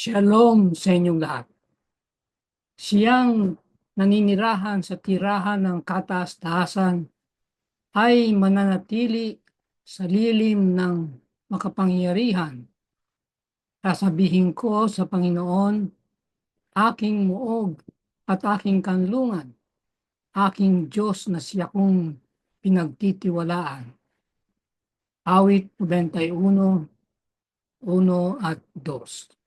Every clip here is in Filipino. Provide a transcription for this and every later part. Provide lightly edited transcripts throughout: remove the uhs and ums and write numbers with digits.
Shalom sa inyong lahat. Siyang naninirahan sa tirahan ng kataas-taasan ay mananatili sa lilim ng makapangyarihan. Sasabihin ko sa Panginoon, aking muog at aking kanlungan, aking Diyos na siya kong pinagtitiwalaan. Awit 91, 1 at 2.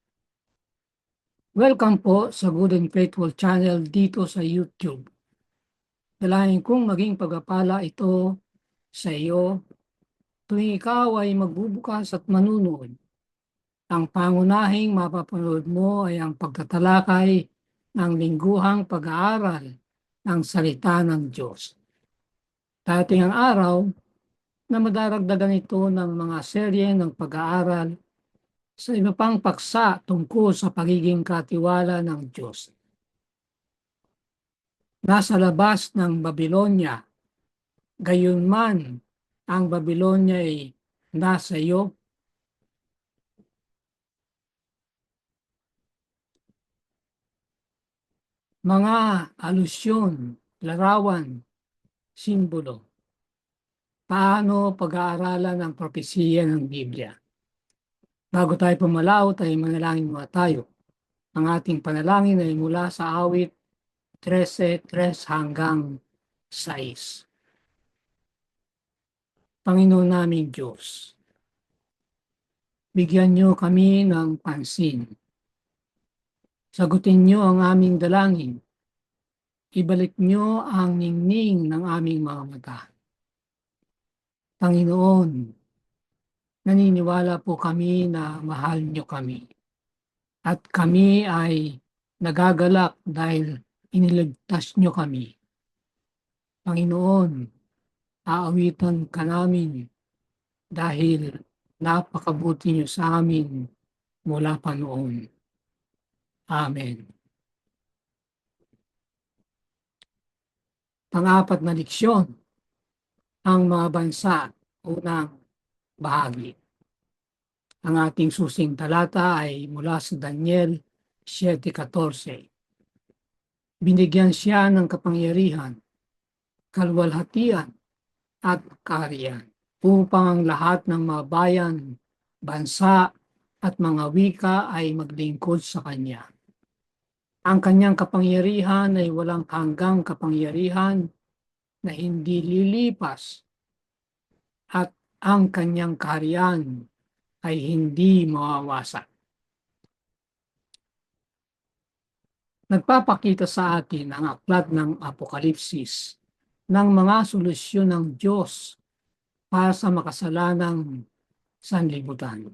Welcome po sa Good and Faithful channel dito sa YouTube. Dalayan kong maging pagpapala ito sa iyo tuwing ikaw ay magbubukas at manunood. Ang pangunahing mapapanood mo ay ang pagtatalakay ng lingguhang pag-aaral ng salita ng Diyos. Dating ang araw na madaragdagan ito ng mga serye ng pag-aaral sa iba pang paksa tungkol sa pagiging katiwala ng Diyos. Nasa labas ng Babylonia, gayunman ang Babylonia ay nasa iyo. Mga alusyon, larawan, simbolo. Paano pag-aaralan ang propesiya ng Biblia? Bago tayo pumalaw, tayo manalangin muna tayo. Ang ating panalangin ay mula sa awit 13:3 hanggang 6. Panginoon naming Diyos, bigyan niyo kami ng pansin. Sagutin niyo ang aming dalangin. Ibalik niyo ang ningning ng aming mga mata. Panginoon, naniniwala po kami na mahal niyo kami. At kami ay nagagalak dahil iniligtas niyo kami. Panginoon, aawitan ka namin dahil napakabuti niyo sa amin mula pa noon. Amen. Pang-apat na leksyon, ang mga bansa, unang bahagi. Ang ating susing talata ay mula sa Daniel 7:14. Binigyan siya ng kapangyarihan, kalwalhatian at kaharian upang ang lahat ng mga bayan, bansa at mga wika ay maglingkod sa kanya. Ang kanyang kapangyarihan ay walang hanggang kapangyarihan na hindi lilipas at ang kanyang kaharian ay hindi mawawasak. Nagpapakita sa atin ang aklat ng Apokalipsis ng mga solusyon ng Diyos para sa makasalanang sanlibutan.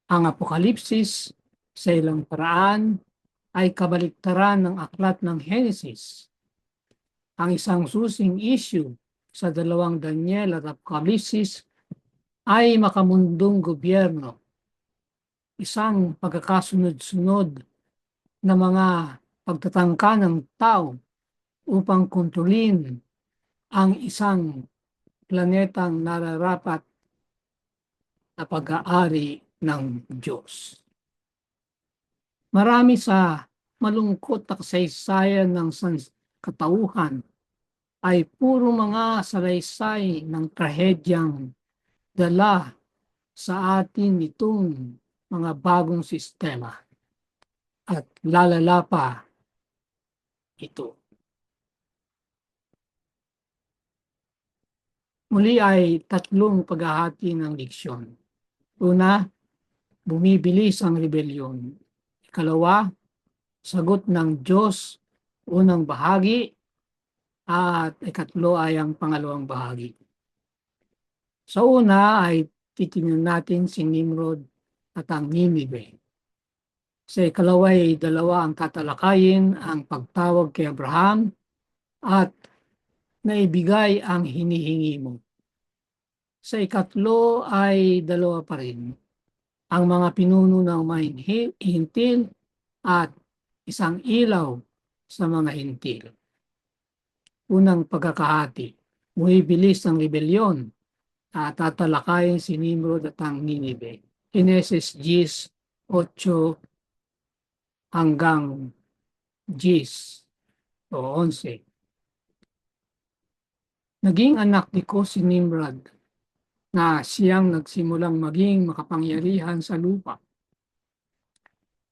Ang Apokalipsis sa ilang paraan ay kabaliktaran ng aklat ng Henesis. Ang isang susing issue sa dalawang Daniel at Apokalipsis ay makamundong gobyerno, isang pagkakasunod-sunod na mga pagtatangka ng tao upang kontrolin ang isang planetang nararapat na pag-aari ng Diyos. Marami sa malungkot na kasaysayan ng katauhan ay puro mga salaysay ng trahedyang dala sa atin itong mga bagong sistema at lalala pa ito. Muli ay tatlong paghahati ng leksyon. Una, bumibilis ang rebelyon. Ikalawa, sagot ng Diyos, unang bahagi, at ikatlo ay ang pangalawang bahagi. Sa una ay titingnan natin si Nimrod at ang Ninive. Sa ikalawa ay dalawa ang tatalakayin, ang pagtawag kay Abraham at naibigay ang hinihingi mo. Sa ikatlo ay dalawa pa rin, ang mga pinuno ng mga hintil at isang ilaw sa mga hintil. Unang pagkakahati, bumibilis ang rebelyon at tatalakayin si Nimrod at ang Ninive. Genesis 8 hanggang 10 o 11. Naging anak ni Ko si Nimrod na siyang nagsimulang maging makapangyarihan sa lupa.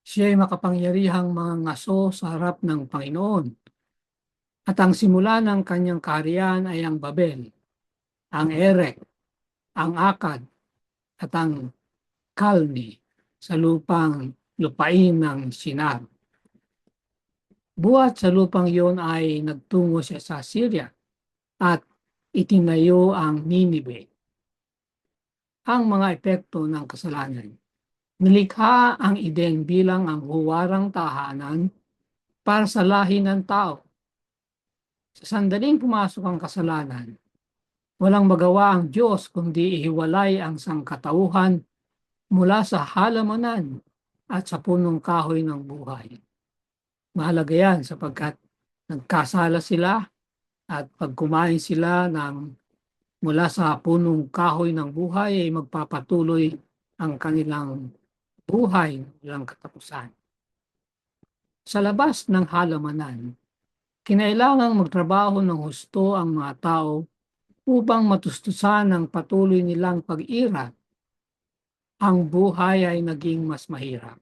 Siya ay makapangyarihang mga ngaso sa harap ng Panginoon. At ang simula ng kanyang kaharian ay ang Babel, ang Erek, ang Akkad, at ang Kalni sa lupain ng Shinar. Buhat sa lupang iyon ay nagtungo siya sa Syria at itinayo ang Ninive. Ang mga epekto ng kasalanan. Nilikha ang Eden bilang ang huwarang tahanan para sa lahi ng tao. Sa sandaling pumasok ang kasalanan, walang magawa ang Diyos kundi ihiwalay ang sangkatauhan mula sa halamanan at sa punong kahoy ng buhay. Mahalaga yan sapagkat nagkasala sila at pag kumain sila mula sa punong kahoy ng buhay ay magpapatuloy ang kanilang buhay ng katapusan. Sa labas ng halamanan, kinailangang magtrabaho ng husto ang mga tao upang matustusan ang patuloy nilang pag-ira. Ang buhay ay naging mas mahirap.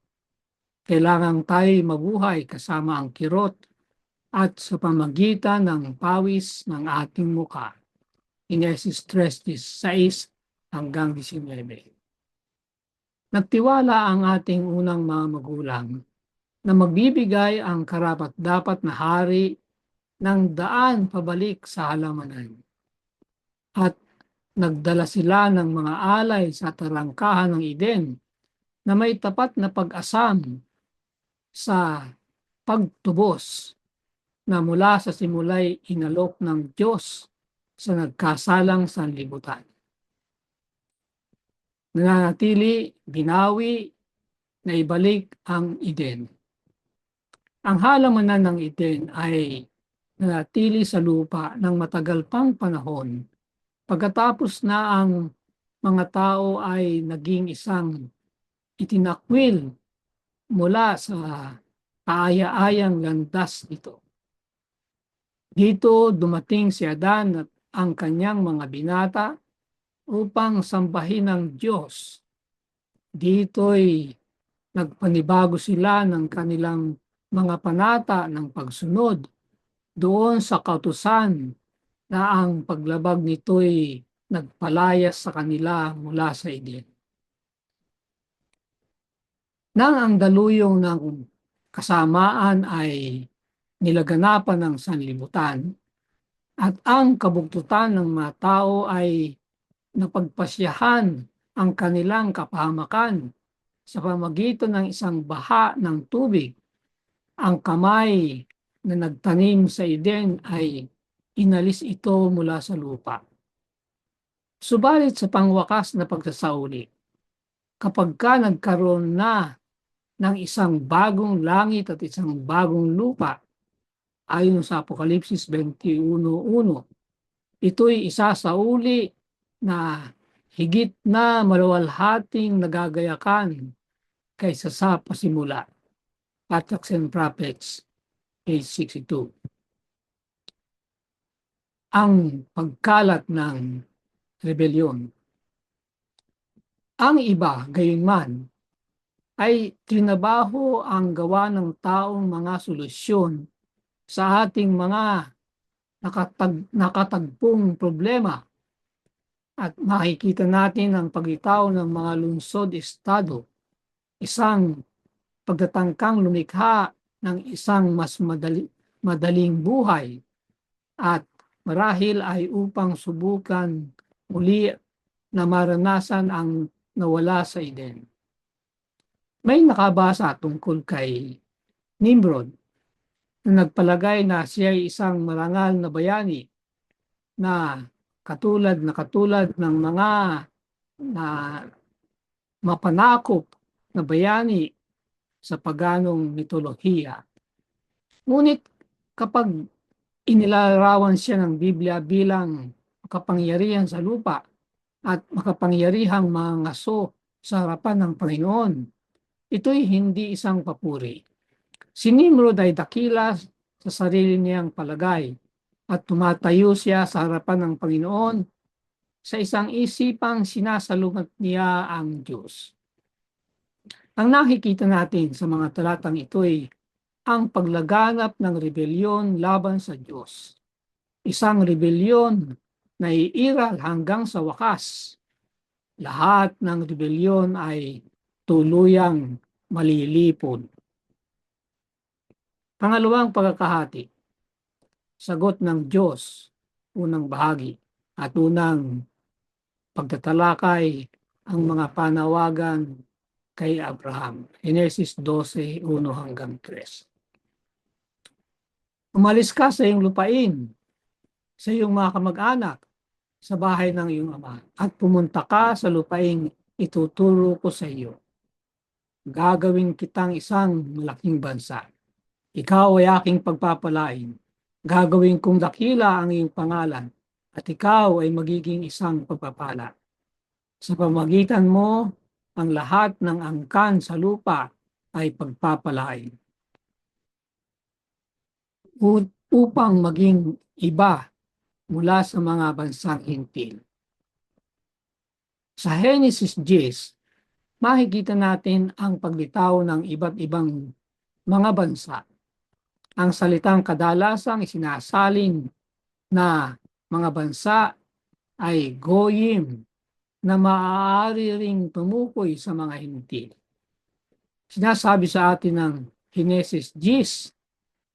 Kailangang tayo mabuhay kasama ang kirot at sa pamagitan ng pawis ng ating muka. Genesis 3:6 hanggang 19. Nagtiwala ang ating unang mga magulang na magbibigay ang karapat-dapat na hari ng daan pabalik sa halamanan. At nagdala sila ng mga alay sa tarangkahan ng Eden na may tapat na pag-asam sa pagtubos na mula sa simulay inalok ng Diyos sa nagkasalang sanlibutan. Nananatili, binawi, na ibalik ang Eden. Ang halamanan ng Eden ay nanatili sa lupa ng matagal pang panahon pagkatapos na ang mga tao ay naging isang itinakwil mula sa kaaya-ayang landas nito. Dito dumating si Adan at ang kanyang mga binata upang sambahin ang Diyos. Dito'y nagpanibago sila ng kanilang mga panata ng pagsunod doon sa kautusan na ang paglabag nito'y nagpalayas sa kanila mula sa Eden. Nang ang daluyong ng kasamaan ay nilaganapan ng sanlibutan at ang kabugtutan ng mga tao ay napagpasyahan ang kanilang kapahamakan sa pamagitan ng isang baha ng tubig. Ang kamay na nagtanim sa Eden ay inalis ito mula sa lupa. Subalit sa pangwakas na pagsasauli, kapag ka nagkaroon na ng isang bagong langit at isang bagong lupa, ayon sa Apokalipsis 21:1, ito'y isa sa uli na higit na maluwalhating nagagayakan kaysa sa pasimula. Patriarchs and Prophets, page 62. Ang pagkalat ng rebelyon. Ang iba, gayunman, ay trinabaho ang gawa ng taong mga solusyon sa ating mga nakatagpong problema. At makikita natin ang paglitaw ng mga lungsod-estado, isang pagtatangkang lumikha ng isang mas madaling buhay at marahil ay upang subukan muli na maranasan ang nawala sa Eden. May nakabasa tungkol kay Nimrod na nagpalagay na siya ay isang marangal na bayani na katulad ng mga na mapanakop na bayani sa paganong mitolohiya. Ngunit kapag inilarawan siya ng Biblia bilang makapangyarihan sa lupa at makapangyarihang mga ngaso sa harapan ng Panginoon, Ito'y hindi isang papuri. Si Nimrod ay dakila sa sarili niyang palagay at tumatayo siya sa harapan ng Panginoon sa isang isipang sinasalungat niya ang Diyos. Ang nakikita natin sa mga talatang ito'y ang paglaganap ng rebelyon laban sa Diyos. Isang rebelyon na iiral hanggang sa wakas. Lahat ng rebelyon ay tuluyang malilipol. Pangalawang pagkakahati, sagot ng Diyos, unang bahagi, at unang pagtatalakay ang mga panawagan kay Abraham. Genesis 12:1-3. Umalis ka sa iyong lupain, sa iyong mga kamag-anak, sa bahay ng iyong ama, at pumunta ka sa lupaing ituturo ko sa iyo. Gagawin kitang isang malaking bansa. Ikaw ay aking pagpapalain. Gagawin kong dakila ang iyong pangalan, at ikaw ay magiging isang pagpapala. Sa pamagitan mo, ang lahat ng angkan sa lupa ay pagpapalain. Upang maging iba mula sa mga bansang hintil. Sa Genesis 10, makikita natin ang paglitaw ng iba't ibang mga bansa. Ang salitang kadalasang isinasalin na mga bansa ay goyim na maaari ring tumukoy sa mga hintil. Sinasabi sa atin ng Genesis 10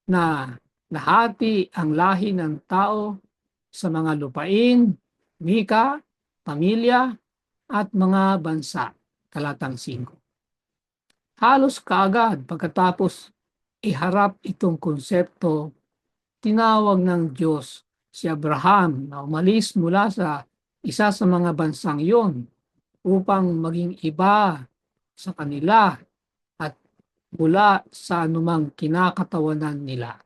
na nahati ang lahi ng tao sa mga lupain, wika, pamilya, at mga bansa. Talatang 5. Halos kaagad pagkatapos iharap itong konsepto, tinawag ng Diyos si Abraham na umalis mula sa isa sa mga bansang iyon upang maging iba sa kanila at mula sa anumang kinakatawanan nila.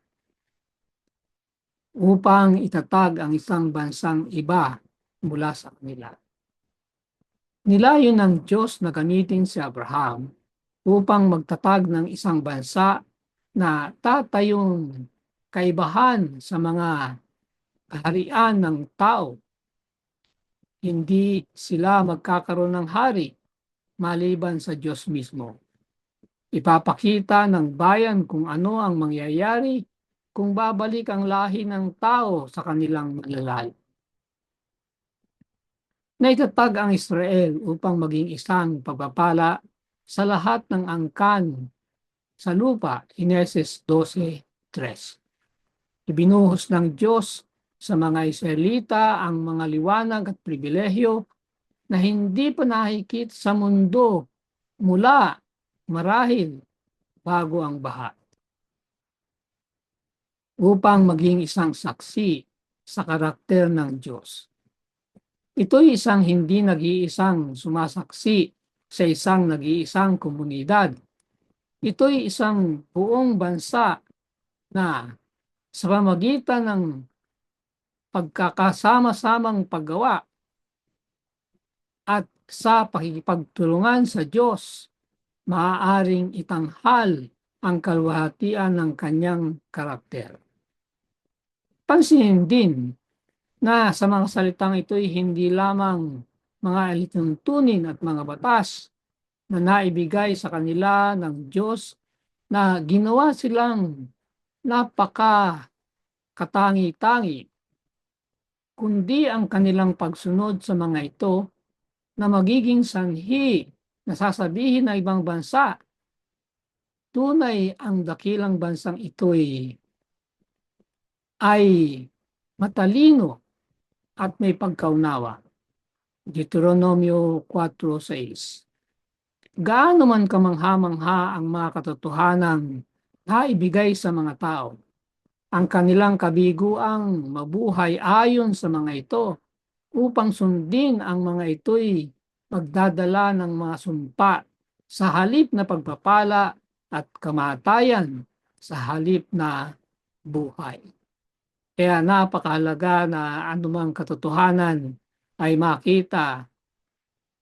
Upang itatag ang isang bansang iba mula sa kanila. Nilayon ng Diyos na gamitin si Abraham upang magtatag ng isang bansa na tatayong kaibahan sa mga kaharian ng tao. Hindi sila magkakaroon ng hari maliban sa Diyos mismo. Ipapakita ng bayan kung ano ang mangyayari kung babalik ang lahi ng tao sa kanilang malalay. Naitatag ang Israel upang maging isang pagpapala sa lahat ng angkan sa lupa, Genesis 12:3. Ibinuhos ng Diyos sa mga Israelita ang mga liwanag at pribilehyo na hindi pa nakikita sa mundo mula marahil bago ang baha. Upang maging isang saksi sa karakter ng Diyos. Ito'y isang hindi nag-iisang sumasaksi sa isang nag-iisang komunidad. Ito'y isang buong bansa na sa pamamagitan ng pagkakasama-samang paggawa at sa pakikipagtulungan sa Diyos, maaaring itanghal ang kalwahatian ng kanyang karakter. Pansinin din na sa mga salitang ito'y hindi lamang mga alituntunin at mga batas na naibigay sa kanila ng Diyos na ginawa silang napaka-katangi-tangi, kundi ang kanilang pagsunod sa mga ito na magiging sanhi na sasabihin ng ibang bansa, tunay ang dakilang bansang ito'y ay matalino at may pagkaunawa. Deuteronomio 4:6. Gaano man kamangha-mangha ang mga katotohanang naibigay sa mga tao, ang kanilang kabiguang mabuhay ayon sa mga ito upang sundin ang mga ito'y magdadala ng mga sumpa sa halip na pagpapala at kamatayan sa halip na buhay. Kaya napakahalaga na anumang katotohanan ay makita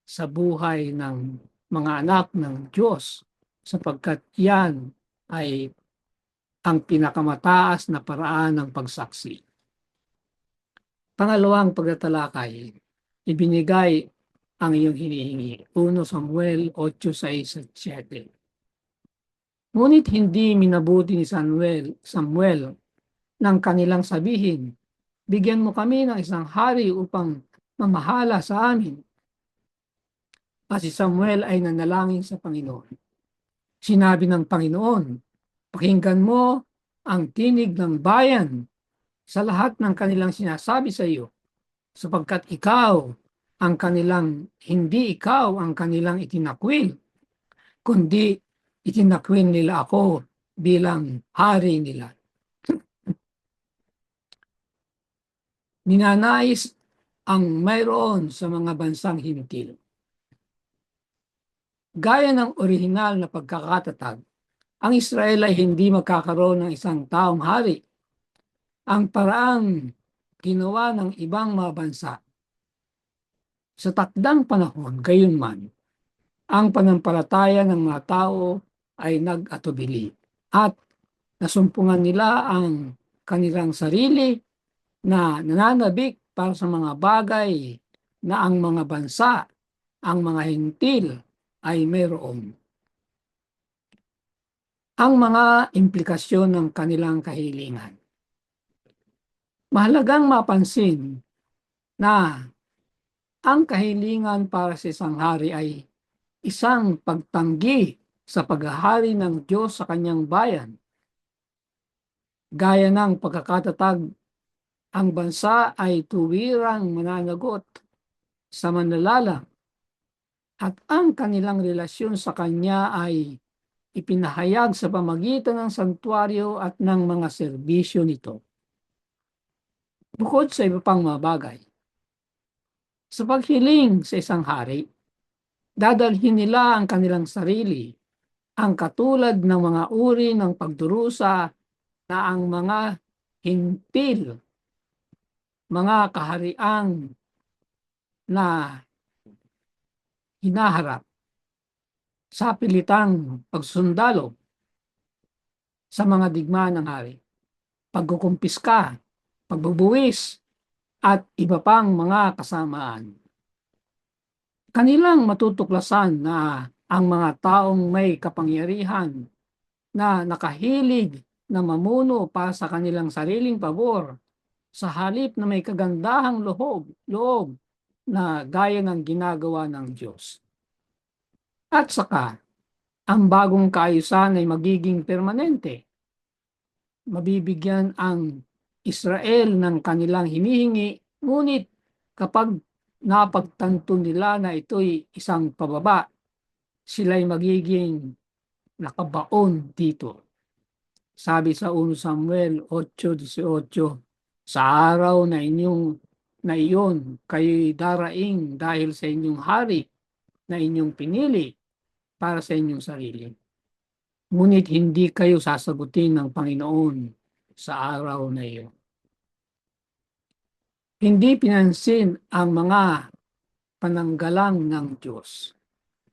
sa buhay ng mga anak ng Diyos sapagkat yan ay ang pinakamataas na paraan ng pagsaksi. Pangalawang pagtatalakay, ibinigay ang iyong hinihingi. 1 Samuel 8:6-7. Ngunit hindi minabuti ni Samuel nang kanilang sabihin, bigyan mo kami ng isang hari upang mamahala sa amin. At si Samuel ay nanalangin sa Panginoon. Sinabi ng Panginoon, pakinggan mo ang tinig ng bayan sa lahat ng kanilang sinasabi sa iyo, sapagkat hindi ikaw ang kanilang itinakwil, kundi itinakwil nila ako bilang hari nila. Ninanais ang mayroon sa mga bansang hintil. Gaya ng orihinal na pagkakatatag, ang Israel ay hindi magkakaroon ng isang taong hari. Ang paraang ginawa ng ibang mga bansa sa takdang panahon, gayunman, ang pananampalataya ng mga tao ay nag-atubili at nasumpungan nila ang kanilang sarili na nananabik para sa mga bagay na ang mga bansa, ang mga hintil ay mayroon. Ang mga implikasyon ng kanilang kahilingan. Mahalagang mapansin na ang kahilingan para sa isang hari ay isang pagtanggi sa paghahari ng Diyos sa kanyang bayan. Gaya ng pagkakatatag, ang bansa ay tuwirang mananagot sa manlalalang at ang kanilang relasyon sa kanya ay ipinahayag sa pamagitan ng santuaryo at ng mga serbisyo nito. Bukod sa iba pang mga bagay, sa paghiling sa isang hari, dadalhin nila ang kanilang sarili, ang katulad ng mga uri ng pagdurusa na ang mga hintil, mga kahariang na hinaharap sa pilitang pagsundalo sa mga digmaan ng hari, pagkukumpiska, pagbubuwis, at iba pang mga kasamaan. Kanilang matutuklasan na ang mga taong may kapangyarihan na nakahilig na mamuno para sa kanilang sariling pabor sa halip na may kagandahang loob na gaya ng ginagawa ng Diyos. At saka, ang bagong kaayusan ay magiging permanente. Mabibigyan ang Israel ng kanilang hinihingi, ngunit kapag napagtanto nila na ito'y isang pababa, sila'y magiging nakabaon dito. Sabi sa 1 Samuel 8:18, sa araw na iyon, kayo'y daraing dahil sa inyong hari na inyong pinili para sa inyong sarili. Ngunit hindi kayo sasagutin ng Panginoon sa araw na iyon. Hindi pinansin ang mga pananggalang ng Diyos.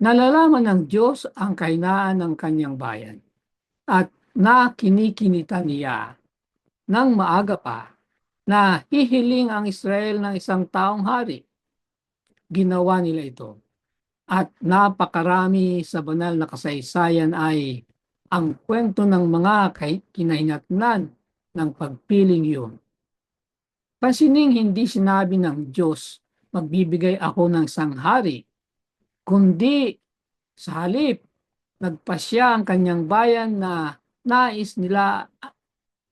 Nalalaman ng Diyos ang kahinaan ng kanyang bayan at nakinikinita niya ng maaga pa na hihiling ang Israel ng isang taong hari. Ginawa nila ito. At napakarami sa banal na kasaysayan ay ang kwento ng mga kinahinatnan ng pagpiling iyon. Pansining hindi sinabi ng Diyos, magbibigay ako ng isang hari, kundi sa halip, nagpasya ang kanyang bayan na nais nila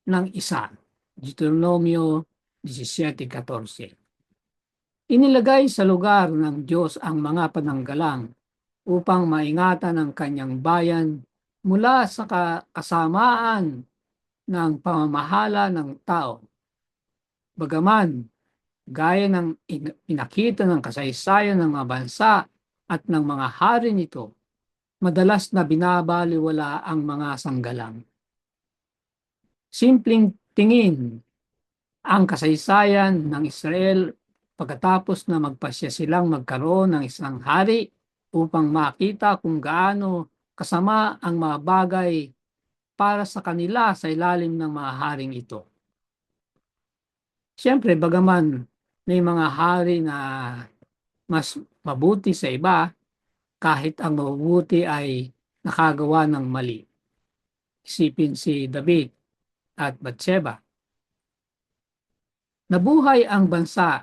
ng isa. Deuteronomio 17:14. Inilagay sa lugar ng Diyos ang mga pananggalang upang maingatan ang kanyang bayan mula sa kasamaan ng pamamahala ng tao. Bagaman, gaya ng pinakita ng kasaysayan ng mga bansa at ng mga hari nito, madalas na binabaliwala ang mga sanggalang. Simpleng tingin ang kasaysayan ng Israel pagkatapos na magpasya silang magkaroon ng isang hari upang makita kung gaano kasama ang mga bagay para sa kanila sa ilalim ng mga haring ito. Siyempre, bagaman may mga hari na mas mabuti sa iba, kahit ang mabubuti ay nakagawa ng mali. Isipin si David at Bathsheba. Nabuhay ang bansa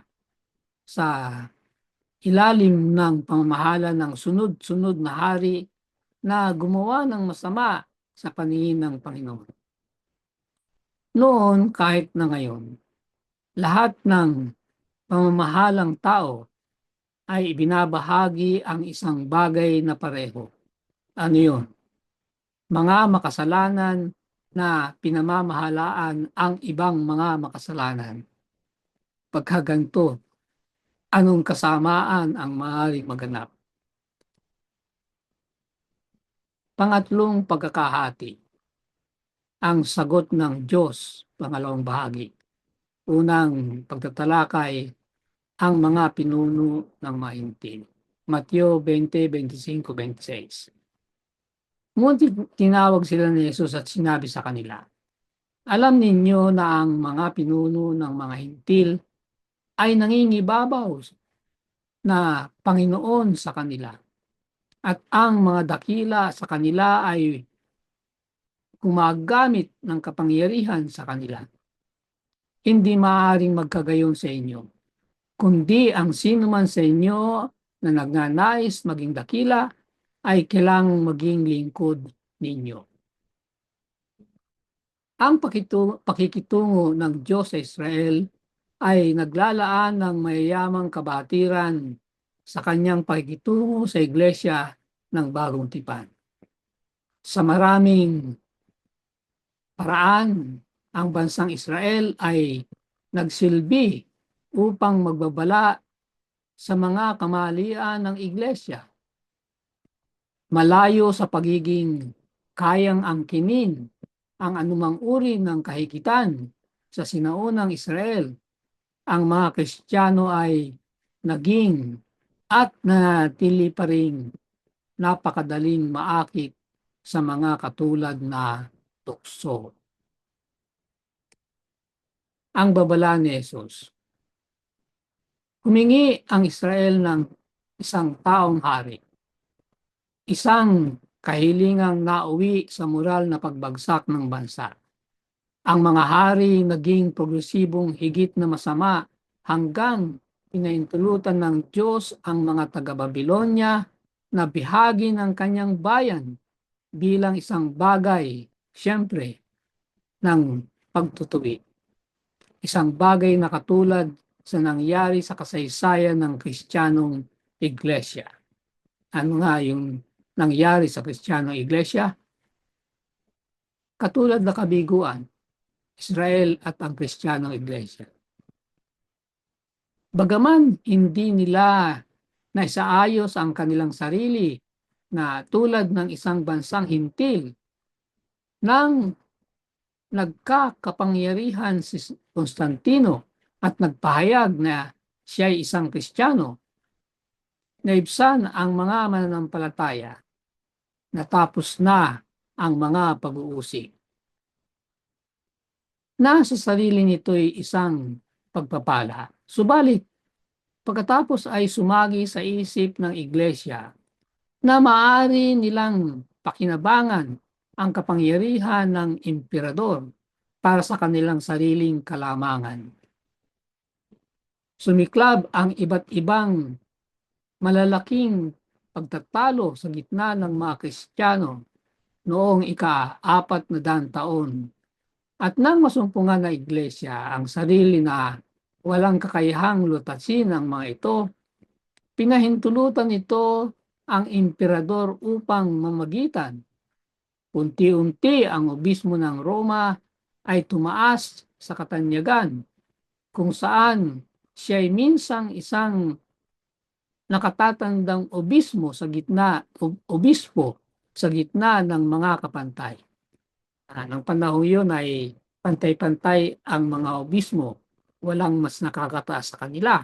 sa ilalim ng pamamahala ng sunod-sunod na hari na gumawa ng masama sa paningin ng Panginoon. Noon kahit na ngayon, lahat ng pamamahalang tao ay ibinabahagi ang isang bagay na pareho. Ano yun? Mga makasalanan na pinamamahalaan ang ibang mga makasalanan. Pagkaganto, anong kasamaan ang maaaring maganap? Pangatlong pagkakahati. Ang sagot ng Diyos, pangalawang bahagi. Unang pagtatalakay, ang mga pinuno ng mahintin. Mateo 20, 25, 26. Ngunit tinawag sila ni Jesus at sinabi sa kanila, alam ninyo na ang mga pinuno ng mga hintil ay nangingibabaw na Panginoon sa kanila. At ang mga dakila sa kanila ay gumagamit ng kapangyarihan sa kanila. Hindi maaaring magkagayon sa inyo, kundi ang sino man sa inyo na nagnanais maging dakila ay kailangang maging lingkod ninyo. Ang pakikitungo ng Diyos sa Israel ay naglalaan ng mayayamang kabatiran sa kanyang pakikitungo sa iglesia ng Bagong Tipan. Sa maraming paraan, ang bansang Israel ay nagsilbi upang magbabala sa mga kamalian ng iglesia. Malayo sa pagiging kayang angkinin ang anumang uri ng kahikitan sa sinaunang Israel, ang mga Kristiyano ay naging at nanatili pa rin napakadaling maakit sa mga katulad na tukso. Ang babala ni Jesus. Humingi ang Israel ng isang taong hari, isang kahilingang nauwi sa moral na pagbagsak ng bansa. Ang mga hari naging progresibong higit na masama hanggang pinaintulutan ng Diyos ang mga taga-Babilonya na bihagi ng kanyang bayan bilang isang bagay, siyempre, ng pagtutuwi. Isang bagay na katulad sa nangyari sa kasaysayan ng Kristiyanong Iglesia. Ano nga yung nangyari sa Kristiyanong Iglesia? Katulad na kabiguan, Israel at ang Kristiyanong Iglesia. Bagaman hindi nila naisaayos ang kanilang sarili na tulad ng isang bansang hintil, nang nagkakapangyarihan si Constantino at nagpahayag na siya ay isang Kristiyano, naibsan ang mga mananampalataya. Natapos na ang mga pag-uusig. Nasa sarili nito'y isang pagpapala. Subalit, pagkatapos ay sumagi sa isip ng iglesia na maaari nilang pakinabangan ang kapangyarihan ng emperador para sa kanilang sariling kalamangan. Sumiklab ang iba't ibang malalaking pagtatalo sa gitna ng mga Kristiyano noong ika-400 taon. At nang masumpungan na iglesia ang sarili na walang kakayahang lutasin ang mga ito, pinahintulutan nito ang emperador upang mamagitan. Unti-unti ang obismo ng Roma ay tumaas sa katanyagan, kung saan siya ay minsang isang nakatatandang obispo sa gitna ng mga kapantay. Nang panahon yun ay pantay-pantay ang mga obispo, walang mas nakakataas sa kanila.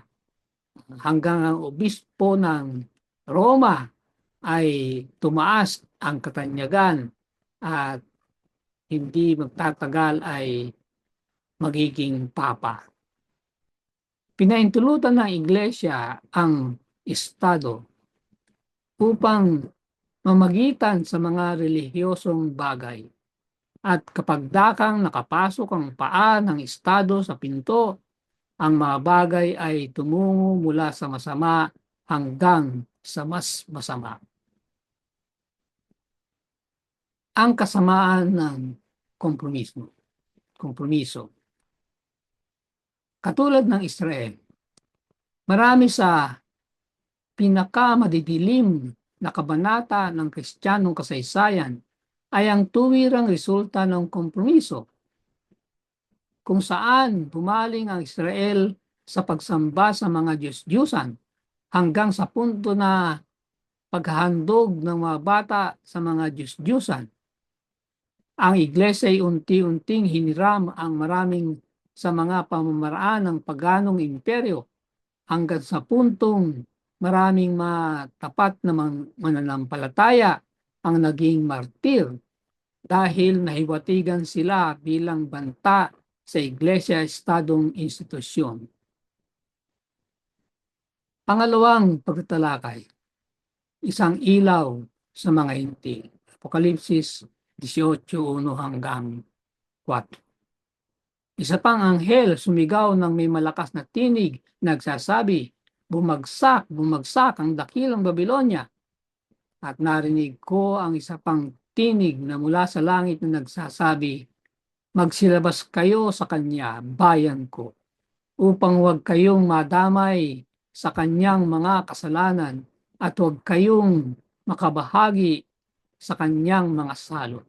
Hanggang ang obispo ng Roma ay tumaas ang katanyagan at hindi magtatagal ay magiging papa. Pinaintulutan ng Iglesia ang Estado upang mamagitan sa mga relihiyosong bagay. At kapag dakang nakapasok ang paa ng Estado sa pinto, ang mga bagay ay tumungo mula sa masama hanggang sa mas masama. Ang kasamaan ng kompromiso. Katulad ng Israel, marami sa pinakamadidilim na kabanata ng Kristiyanong kasaysayan ay ang tuwirang resulta ng kompromiso, kung saan bumaling ang Israel sa pagsamba sa mga Diyos-Diyusan hanggang sa punto na paghahandog ng mga bata sa mga Diyos-Diyusan. Ang Iglesia ay unti-unting hiniram ang maraming sa mga pamamaraan ng paganong imperyo hanggang sa puntong maraming matapat na mananampalataya ang naging martir dahil nahiwatigan sila bilang banta sa Iglesia-Estadong institusyon. Pangalawang pagtatalakay, isang ilaw sa mga hintil. Apokalipsis 18:1 hanggang 4. Isa pang anghel sumigaw ng may malakas na tinig, nagsasabi, "Bumagsak, bumagsak ang dakilang Babilonya." At narinig ko ang isa pang tinig na mula sa langit na nagsasabi, "Magsilabas kayo sa kanya, bayan ko, upang huwag kayong madamay sa kanyang mga kasalanan at huwag kayong makabahagi sa kanyang mga salot."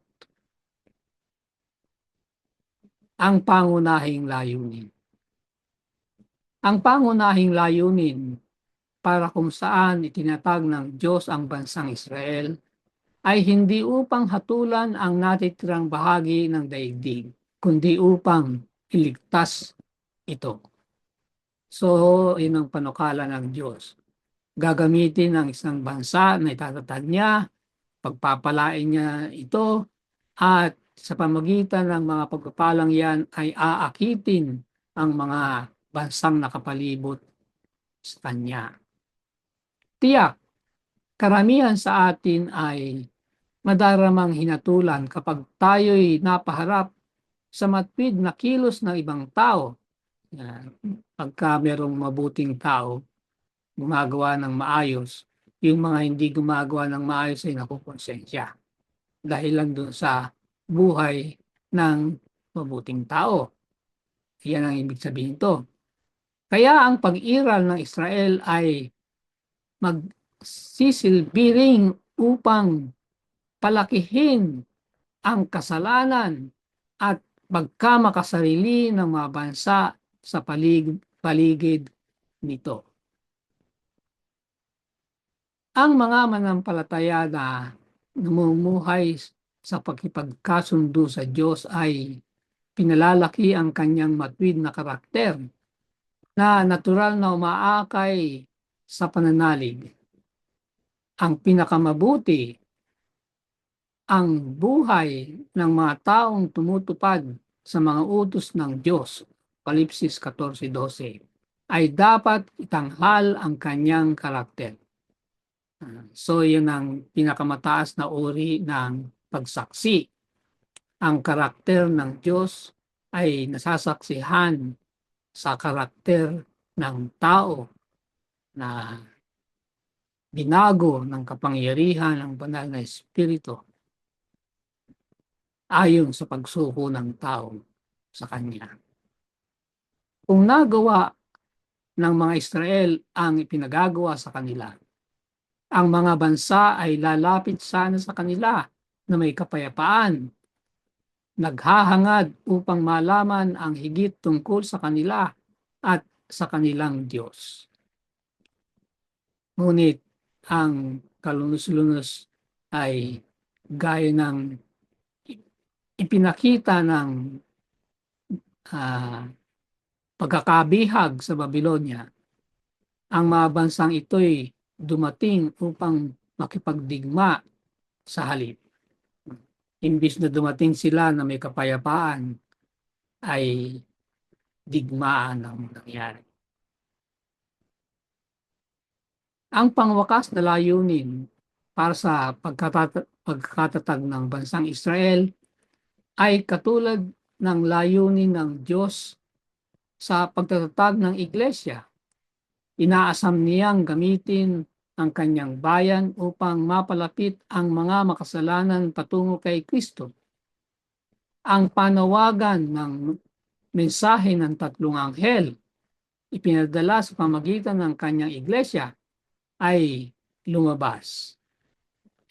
Ang pangunahing layunin. Ang pangunahing layunin para kung saan itinatag ng Diyos ang bansang Israel ay hindi upang hatulan ang natitirang bahagi ng daigdig, kundi upang iligtas ito. So, yun ang panukala ng Diyos. Gagamitin ang isang bansa na itatatag niya, pagpapalain niya ito, at sa pamagitan ng mga pagpapalang yan ay aakitin ang mga bansang nakapalibot sa kanya. Tiyak, karamihan sa atin ay madaramang hinatulan kapag tayo'y napaharap sa matwid na kilos ng ibang tao. Pagka merong mabuting tao, gumagawa ng maayos, yung mga hindi gumagawa ng maayos ay nakukonsensya. Dahil lang doon sa buhay ng mabuting tao. Yan ang ibig sabihin to. Kaya ang pag-iral ng Israel ay magsisilbi upang palakihin ang kasalanan at pagkamakasarili ng mga bansa sa paligid nito. Ang mga manampalataya na namumuhay sa pakipagkasundo sa Diyos ay pinalalaki ang kanyang matwid na karakter na natural na umaakay sa pananalig. Ang pinakamabuti, ang buhay ng mga taong tumutupad sa mga utos ng Diyos, Apokalipsis 14:12, ay dapat itanghal ang kanyang karakter. So, yun ang pinakamataas na uri ng pagsaksi. Ang karakter ng Diyos ay nasasaksihan sa karakter ng tao na binago ng kapangyarihan ng banal na Espiritu ayon sa pagsuko ng tao sa Kanya. Kung nagawa ng mga Israel ang ipinagagawa sa kanila, ang mga bansa ay lalapit sana sa kanila na may kapayapaan, naghahangad upang malaman ang higit tungkol sa kanila at sa kanilang Diyos. Ngunit ang kalunos-lunos ay gaya ng ipinakita ng pagkakabihag sa Babylonia. Ang mga bansang ito'y dumating upang makipagdigma sa halip. Imbis na dumating sila na may kapayapaan, ay digmaan ang nangyari. Ang pangwakas na layunin para sa pagkakatatag ng bansang Israel ay katulad ng layunin ng Diyos sa pagtatatag ng iglesia. Inaasam niyang gamitin ang kanyang bayan upang mapalapit ang mga makasalanan patungo kay Kristo. Ang panawagan ng mensahe ng tatlong anghel ipinadala sa pamagitan ng kanyang iglesia ay lumabas.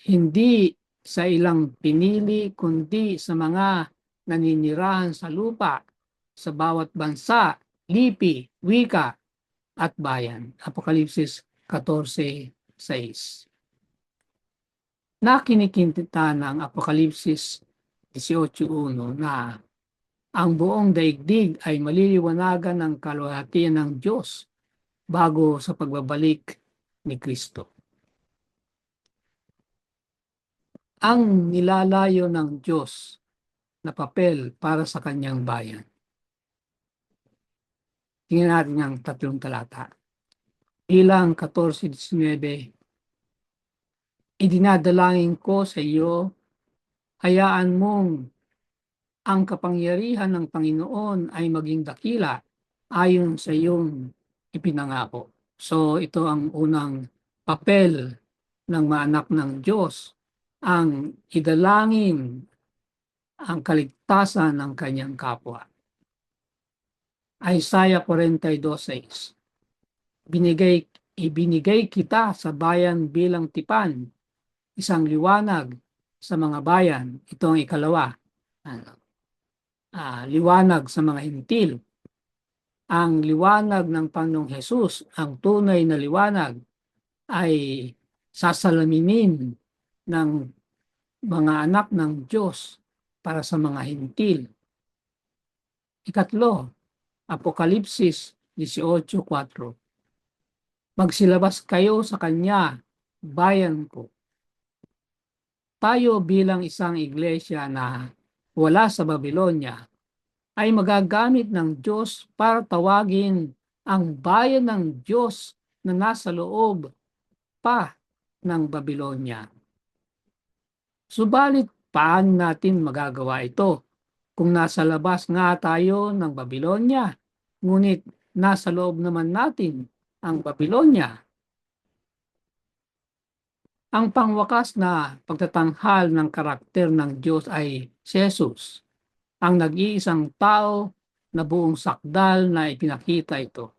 Hindi sa ilang pinili kundi sa mga naninirahan sa lupa sa bawat bansa, lipi, wika at bayan. Apokalipsis 14:6. Nakinikinta ng Apokalipsis 18:1 na ang buong daigdig ay maliliwanagan ng kaluwalhatian ng Diyos bago sa pagbabalik ni Kristo. Ang nilalayo ng Diyos na papel para sa kanyang bayan. Tingnan natin ang tatlong talata. Bilang 14:19, idinadalangin ko sa iyo, hayaan mong ang kapangyarihan ng Panginoon ay maging dakila ayon sa iyong ipinangako. So ito ang unang papel ng mga anak ng Diyos, ang idalangin ang kaligtasan ng kanyang kapwa. Isaiah 42:6. Ibinigay kita sa bayan bilang tipan, isang liwanag sa mga bayan. Ito ang ikalawa. Liwanag sa mga hintil. Ang liwanag ng Panginoong Hesus, ang tunay na liwanag, ay sasalaminin ng mga anak ng Diyos para sa mga hintil. Ikatlo, Apokalipsis 18:4. Magsilabas kayo sa kanya, bayan ko. Tayo bilang isang iglesia na wala sa Babylonia ay magagamit ng Diyos para tawagin ang bayan ng Diyos na nasa loob pa ng Babylonia. Subalit, paano natin magagawa ito kung nasa labas nga tayo ng Babylonia, ngunit nasa loob naman natin ang Babylonia? Ang pangwakas na pagtatanghal ng karakter ng Diyos ay si Jesus, ang nag-iisang tao na buong sakdal na ipinakita ito.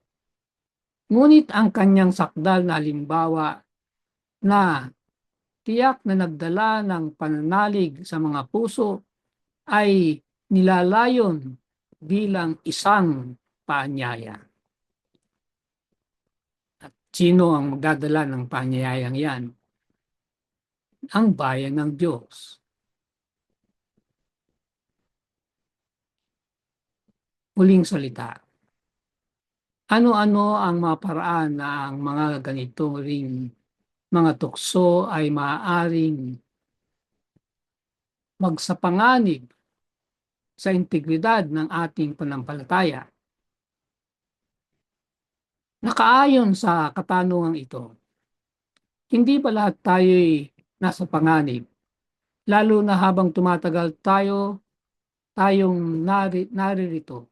Ngunit ang kanyang sakdal na halimbawa na tiyak na nagdala ng pananalig sa mga puso ay nilalayon bilang isang paanyaya. At sino ang magdadala ng paanyayang yan? Ang bayan ng Diyos. Huling salita. Ano-ano ang mga paraan na ang mga ganito ring mga tukso ay maaaring magsapanganib sa integridad ng ating panampalataya? Nakaayon sa katanungang ito, hindi ba lahat tayo'y nasa panganib? Lalo na habang tumatagal tayong naririto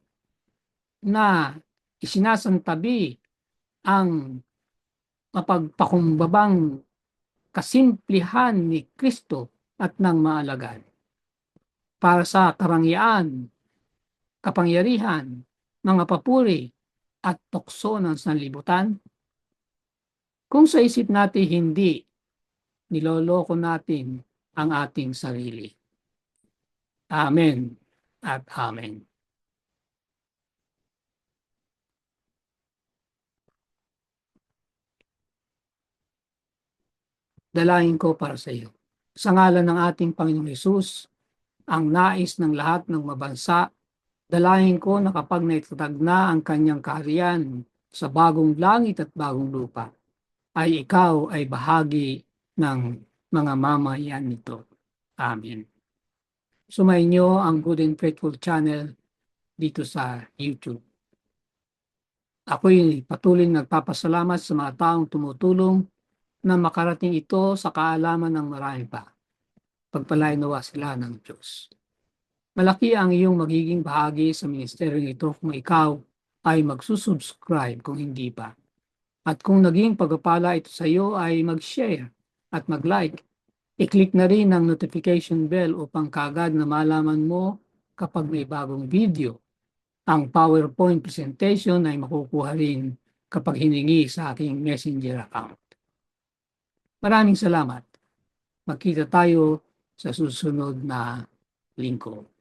na isinasantabi ang mapagpakumbabang kasimplihan ni Kristo at ng mga alagad para sa karangyaan, kapangyarihan, mga papuri at tukso ng sanlibutan. Kung sa isip natin hindi, niloloko natin ang ating sarili. Amen at amen. Dalangin ko para sa iyo. Sa ngalan ng ating Panginoong Hesus, ang nais ng lahat ng mabansa, dalangin ko na kapag naitatag na ang kanyang kaharian sa bagong langit at bagong lupa, ay ikaw ay bahagi ng mga mamayan nito. Amen. Sumainyo ang Good and Faithful channel dito sa YouTube. Ako'y patuloy nagpapasalamat sa mga taong tumutulong na makarating ito sa kaalaman ng marami pa. Pagpalain nawa sila ng Diyos. Malaki ang iyong magiging bahagi sa ministeryong ito kung ikaw ay magsusubscribe kung hindi pa. At kung naging pagpapala ito sa iyo ay mag-share at mag-like. I-click na rin ang notification bell upang kaagad na malaman mo kapag may bagong video. Ang PowerPoint presentation ay makukuha rin kapag hiningi sa aking Messenger account. Maraming salamat. Magkita tayo sa susunod na linggo.